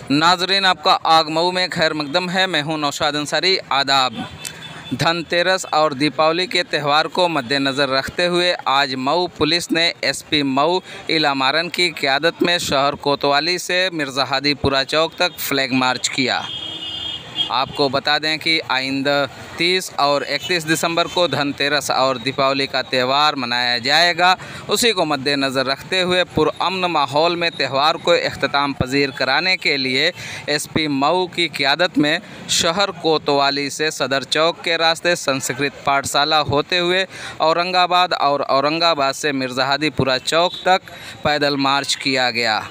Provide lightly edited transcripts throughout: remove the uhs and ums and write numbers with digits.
नाजरीन, आपका आग मऊ में खैर मकदम है। मैं हूं नौशाद अंसारी। आदाब। धनतेरस और दीपावली के त्यौहार को मद्देनज़र रखते हुए आज मऊ पुलिस ने एसपी मऊ इलामारन की क़यादत में शहर कोतवाली से मिर्ज़ा हादीपुरा चौक तक फ्लैग मार्च किया। आपको बता दें कि आइंदा 30 और 31 दिसंबर को धनतेरस और दीपावली का त्यौहार मनाया जाएगा। उसी को मद्देनज़र रखते हुए पुरअमन माहौल में त्यौहार को इख्तिताम पजीर कराने के लिए एसपी मऊ की क़यादत में शहर कोतवाली से सदर चौक के रास्ते संस्कृत पाठशाला होते हुए औरंगाबाद और औरंगाबाद से मिर्ज़ा हादीपुरा चौक तक पैदल मार्च किया गया।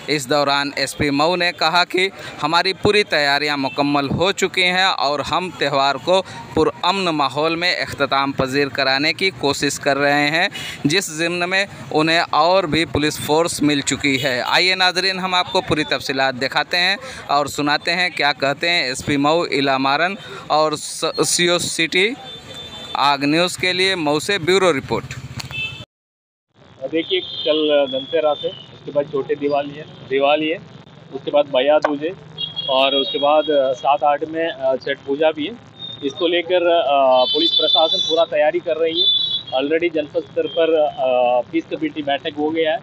इस दौरान एसपी मऊ ने कहा कि हमारी पूरी तैयारियां मुकम्मल हो चुकी हैं और हम त्यौहार को पुरअमन माहौल में इख्तिताम पजीर कराने की कोशिश कर रहे हैं, जिस ज़िम्न में उन्हें और भी पुलिस फोर्स मिल चुकी है। आइए नाजरीन, हम आपको पूरी तफसीलात दिखाते हैं और सुनाते हैं क्या कहते हैं एसपी मऊ इलामारन। और सीओ सिटी आग न्यूज़ के लिए मऊ से ब्यूरो रिपोर्ट। देखिए, कल धनतेरस है, उसके बाद छोटे दिवाली है, उसके बाद भैया दूज है और उसके बाद 7-8 में छठ पूजा भी है। इसको लेकर पुलिस प्रशासन पूरा तैयारी कर रही है। ऑलरेडी जनपद स्तर पर पीस कमेटी बैठक हो गया है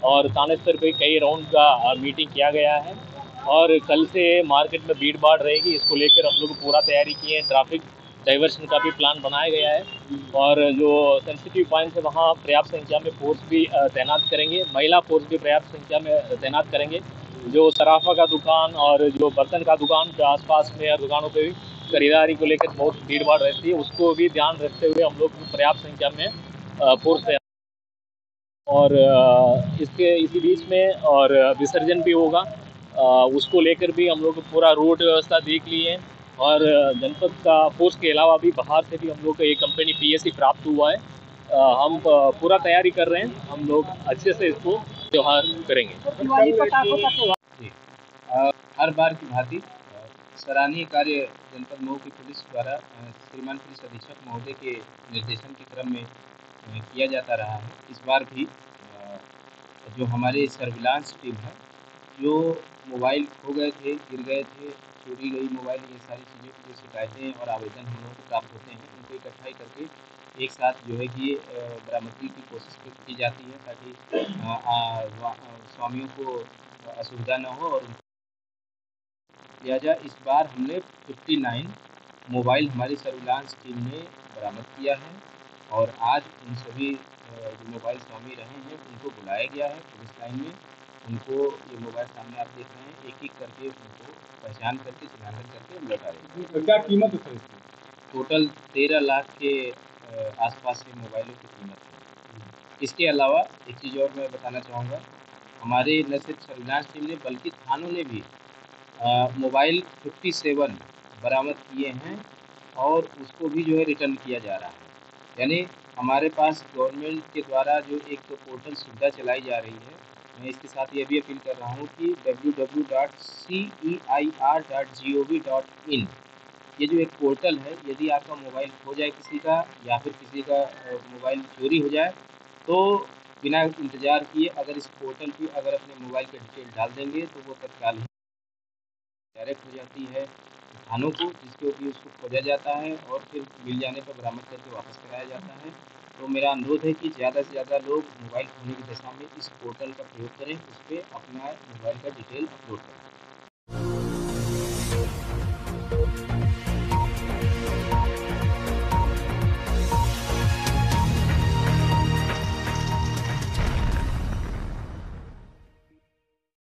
और थाना स्तर पर कई राउंड का मीटिंग किया गया है और कल से मार्केट में भीड़ भाड़ रहेगी। इसको लेकर हम लोग पूरा तैयारी किए हैं। ट्रैफिक डाइवर्शन का भी प्लान बनाया गया है और जो सेंसिटिव पॉइंट है वहाँ पर्याप्त संख्या में फोर्स भी तैनात करेंगे। महिला फोर्स भी पर्याप्त संख्या में तैनात करेंगे। जो सराफा का दुकान और जो बर्तन का दुकान के आसपास में या दुकानों पे भी खरीदारी को लेकर बहुत भीड़ भाड़ रहती है, उसको भी ध्यान रखते हुए हम लोग पर्याप्त संख्या में फोर्स तैनात और इसी बीच में और विसर्जन भी होगा। उसको लेकर भी हम लोग पूरा रोड व्यवस्था देख लिए और जनपद का फोर्स के अलावा भी बाहर से भी हम लोग को एक कंपनी पीएससी प्राप्त हुआ है। हम पूरा तैयारी कर रहे हैं। हम लोग अच्छे से इसको त्यौहार करेंगे। जी, हर बार की भांति सराहनीय कार्य जनपद मऊ की पुलिस द्वारा श्रीमान पुलिस अधीक्षक महोदय के निर्देशन के क्रम में किया जाता रहा है। इस बार भी जो हमारे सर्विलांस टीम है, जो मोबाइल खो गए थे, गिर गए थे, चोरी गई मोबाइल, ये सारी चीज़ें की जो शिकायतें और आवेदन हम लोगों को प्राप्त होते हैं, उनको इकट्ठाई करके एक साथ जो है कि बरामदगी की कोशिश की जाती है ताकि स्वामियों को असुविधा न हो और लिहाजा इस बार हमने 59 मोबाइल हमारी सर्विलांस टीम ने बरामद किया है और आज उन सभी जो मोबाइल स्वामी रहे हैं उनको बुलाया गया है पुलिस लाइन में। उनको ये मोबाइल सामने आप देख रहे हैं, एक एक करके उनको पहचान करके चिन्हांकन करके हम लौटा रहे हैं। क्या कीमत है सर इसकी? टोटल 13 लाख के आसपास के मोबाइलों की कीमत है। इसके अलावा एक चीज़ और मैं बताना चाहूँगा, हमारे न सिर्फ सर्विलांस टीम ने बल्कि थानों ने भी मोबाइल 57 बरामद किए हैं और उसको भी जो है रिटर्न किया जा रहा है। यानी हमारे पास गवर्नमेंट के द्वारा जो एक तो पोर्टल सुविधा चलाई जा रही है, मैं इसके साथ ये भी अपील कर रहा हूँ कि www.ceir.gov.in ये जो एक पोर्टल है, यदि आपका मोबाइल खो जाए किसी का या फिर किसी का मोबाइल चोरी हो जाए तो बिना इंतज़ार किए अगर इस पोर्टल पे अगर अपने मोबाइल की डिटेल डाल देंगे तो वो तत्काल ही डायरेक्ट हो जाती है थानों को, जिसके भी उसको खोजा जाता है और फिर मिल जाने पर बरामद करके वापस कराया जाता है। तो मेरा अनुरोध है कि ज़्यादा से ज़्यादा लोग मोबाइल खोने की दशा में इस पोर्टल का प्रयोग करें, उस पर अपना मोबाइल का डिटेल अपलोड करें।